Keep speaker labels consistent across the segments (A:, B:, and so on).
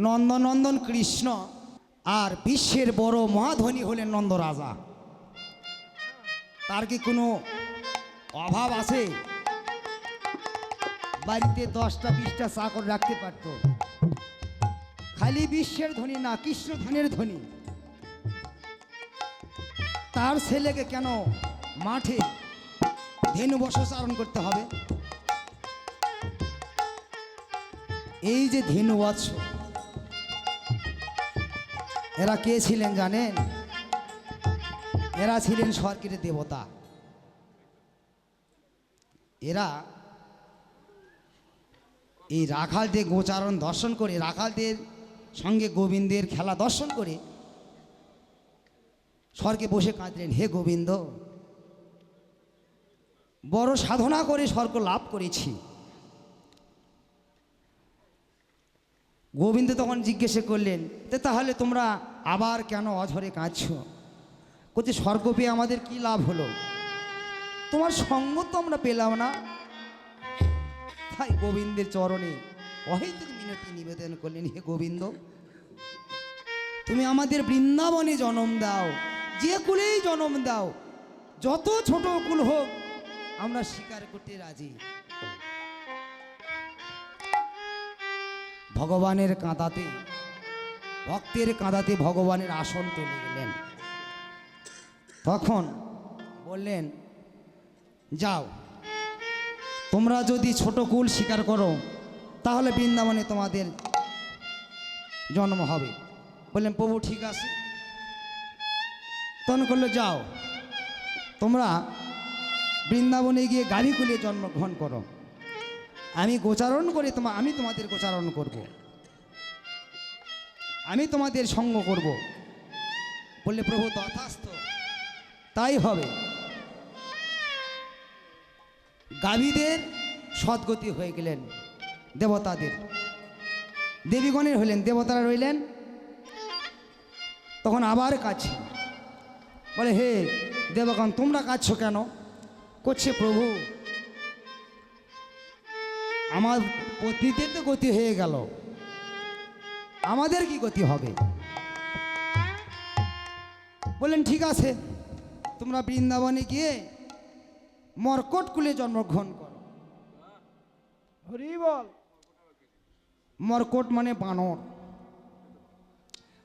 A: নন্দনন্দন কৃষ্ণ আর বিশ্বের বড় মহাধনী হলেন নন্দ রাজা। তার কি কোনো অভাব আছে? বাড়িতে 10টা 20টা চাকর রাখতে পারত। খালি বিশ্বের ধনী না, কৃষ্ণ ধনের ধনী। তার ছেলেকে কেন মাঠে ধেনু বর্ষচারণ করতে হবে? এই যে ধেনু বৎস, এরা কে ছিলেন জানেন? এরা ছিলেন স্বর্গের দেবতা। এরা এই রাখালদের গোচারণ দর্শন করে, রাখালদের সঙ্গে গোবিন্দের খেলা দর্শন করে স্বর্গে বসে কাঁদলেন, হে গোবিন্দ, বড় সাধনা করে স্বর্গ লাভ করেছি। গোবিন্দ তখন জিজ্ঞাসা করলেন, তাহলে তোমরা আবার কেন অঝরে কাঁদছ? বলছে, স্বর্গ পেয়ে আমাদের কি লাভ হলো? তোমার সঙ্গ তো আমরা পেলাম না। তাই গোবিন্দের চরণে অহেতুক মিনতি নিবেদন করলেন, হে গোবিন্দ, তুমি আমাদের বৃন্দাবনে জন্ম দাও, যে কুলেই জন্ম দাও, যত ছোট কুল হোক আমরা স্বীকার করতে রাজি। ভগবানের কাঁদাতে, ভক্তের কাঁদাতে ভগবানের আসন চলে গেলেন। তখন বললেন, যাও, তোমরা যদি ছোট কুল স্বীকার করো তাহলে বৃন্দাবনে তোমাদের জন্ম হবে। বললেন, প্রভু ঠিক আছে। তখন করলো, যাও, তোমরা বৃন্দাবনে গিয়ে গাভী কুলে জন্মগ্রহণ করো, আমি গোচারণ করে আমি তোমাদের গোচারণ করব, আমি তোমাদের সঙ্গ করব। বললে, প্রভু তথাস্তু, তাই হবে। গাভীদের সদ্গতি হয়ে গেলেন, দেবতাদের, দেবীগণের হইলেন, দেবতারা রইলেন। তখন আবার কাছে বলে, হে দেবগণ, তোমরা কাঁদছো কেন? করছে, প্রভু আমার পত্নীদের তো গতি হয়ে গেল, আমাদের কি গতি হবে? বললেন, ঠিক আছে, তোমরা বৃন্দাবনে গিয়ে মর্কট কুলে জন্মগ্রহণ করো।
B: হরি বল।
A: মর্কট মানে বানর,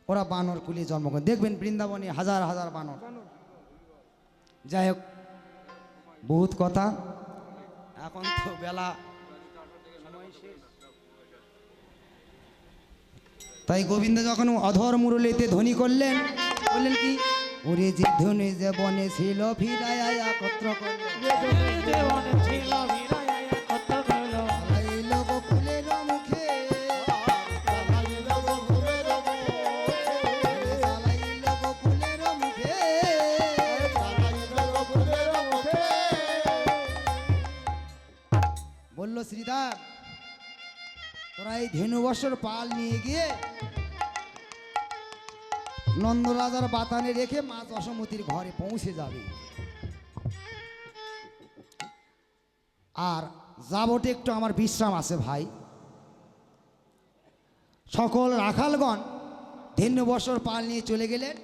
A: ওরা বানর কুলে জন্মগ্রহণ। দেখবেন বৃন্দাবনে হাজার হাজার বানর। যাই হোক, বহুত কথা, এখন তো বেলা, তাই গোবিন্দ যখন অধর মুরলিতে ধ্বনি করলেন, বললেন কি, ওরে যে ধনে যে বনে ছিল ফিরায়া একত্র করলো, চালাইল গোকুলের মুখে, চালাইল গোকুলের মুখে। বলল, শ্রীদাম, তোরা এই ধেনুবর্ষর পাল নিয়ে গিয়ে নন্দরাজার বাতানে রেখে মা যশোমতীর ঘরে পৌঁছে যাবে। আর যাবটে একটু আমার বিশ্রাম আছে ভাই। সকল রাখালগণ ধেনুবর্ষর পাল নিয়ে চলে গেলেন।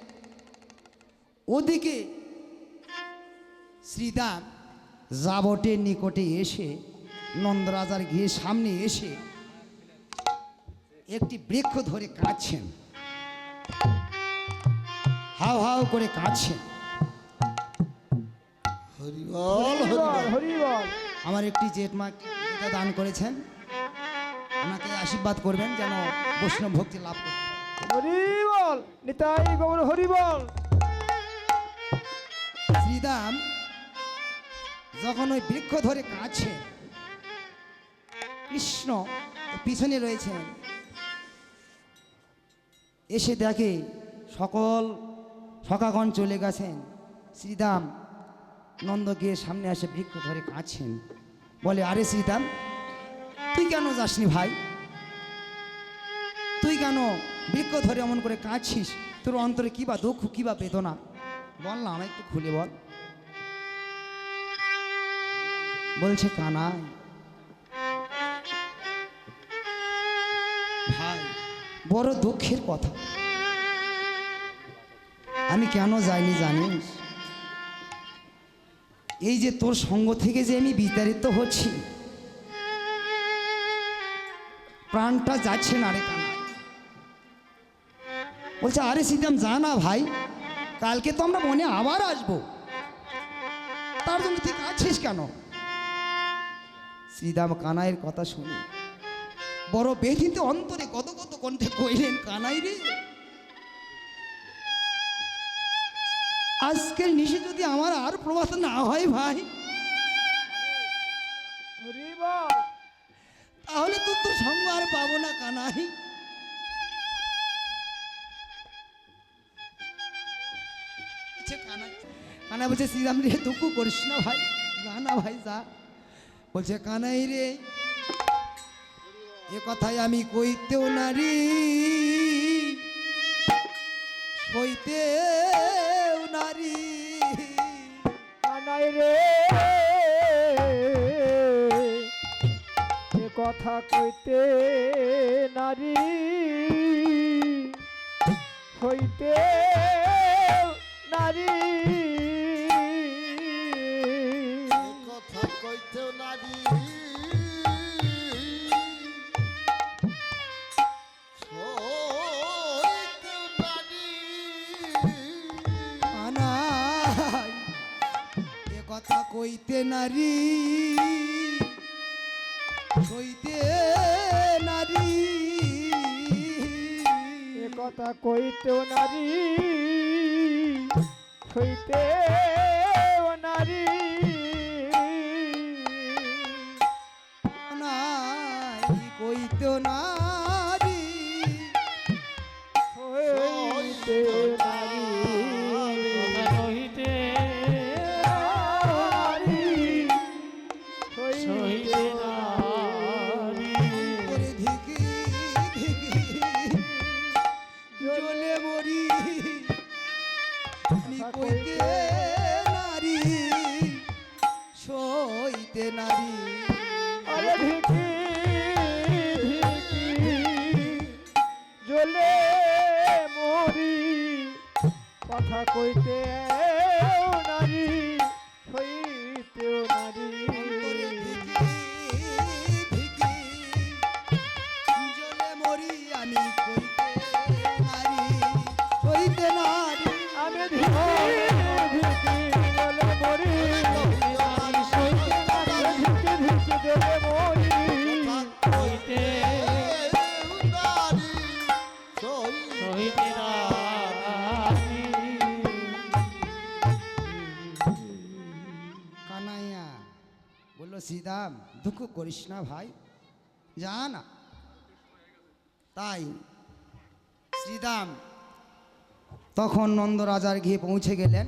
A: ওদিকে শ্রীদাম যাবটের নিকটে এসে, নন্দরাজার গিয়ে সামনে এসে একটি বৃক্ষ ধরে কাঁদছেন, হাউ হাউ করে কাঁদছেন। আমার একটি জেঠমা দান করেছেন, ওনাকে আশীর্বাদ করবেন যেন বৈষ্ণব ভক্তি লাভ করে। শ্রীদাম যখন ওই বৃক্ষ ধরে কাঁদছে, কৃষ্ণ পিছনে রয়েছেন, এসে দেখে সকল সখাগণ চলে গেছেন। শ্রীদাম নন্দ গিয়ে সামনে আসে বৃক্ষ ধরে কাঁদছেন। বলে, আরে শ্রীদাম, তুই কেন যাসনি ভাই? তুই কেন বৃক্ষ ধরে এমন করে কাঁদছিস? তোর অন্তরে কি বা দুঃখ, কি বা বেদনা, বল না, আমায় একটু খুলে বল। বলছে, কানাই ভাই, বড় দুঃখের কথা। আমি কেন যাইনি জানিস? এই যে তোর সঙ্গ থেকে যে আমি বিতাড়িত হচ্ছি, প্রাণটা যাচ্ছে না রে কানা। বলছে আরে সীতাম যা না ভাই, কালকে তো আমরা মনে আবার আসবো, তার জন্য তুই কাঁদছিস কেন? শ্রীদাম কানাইয়ের কথা শুনে বড় বেদিত অন্তরে কত কত কণ্ঠে কইলেন, কানাই রে, আজকের নিশে যদি আমার আর প্রভাত না হয় ভাই,
B: হরি বল।
A: তাহলে তো তোর সঙ্গ আর পাবো না কানাই। কানাই বলছে শ্রীরাম রে, দুঃখ করিস না ভাই, যা না ভাই যা। বলছে কানাই রে, এ কথাই আমি কইতেও নারী, সইতেও নারী।
B: কানাই রে, এ কথা কইতে নারী হইতে নারী,
C: কথা কইতেও নারী সইতেও নারী।
A: কানাই, এ কথা কইতে নারী, সইতে নারী।
B: এ কথা কইতেও নারী হইতে নারী,
A: কানাই, কইতে নারী,
B: হইতে নারী,
D: হইতে
B: নারী, হইতে
D: নারী।
A: করে ধিকি ধিকি জ্বলে মরি, আমি কইতে নারী, সইতে নারী।
B: আরে ধিকি ধিকি জ্বলে মরি, কথা কইতে নারী হইতেও নারী,
A: অন্তরে ধিকি ধিকি জ্বলে মরি, আমি কইতে নারী, সইতে নারী।
B: আমি ধিকি ধিকি জ্বলে মরি, ধিকি ধিকি জ্বলে মরি,
D: হইতে
C: নারী
D: হইতে নারী।
A: কানাইয়া বলল, শ্রীদাম দুঃখ করিস না ভাই, যা না। তাই শ্রীদাম তখন নন্দরাজার গৃহে পৌঁছে গেলেন।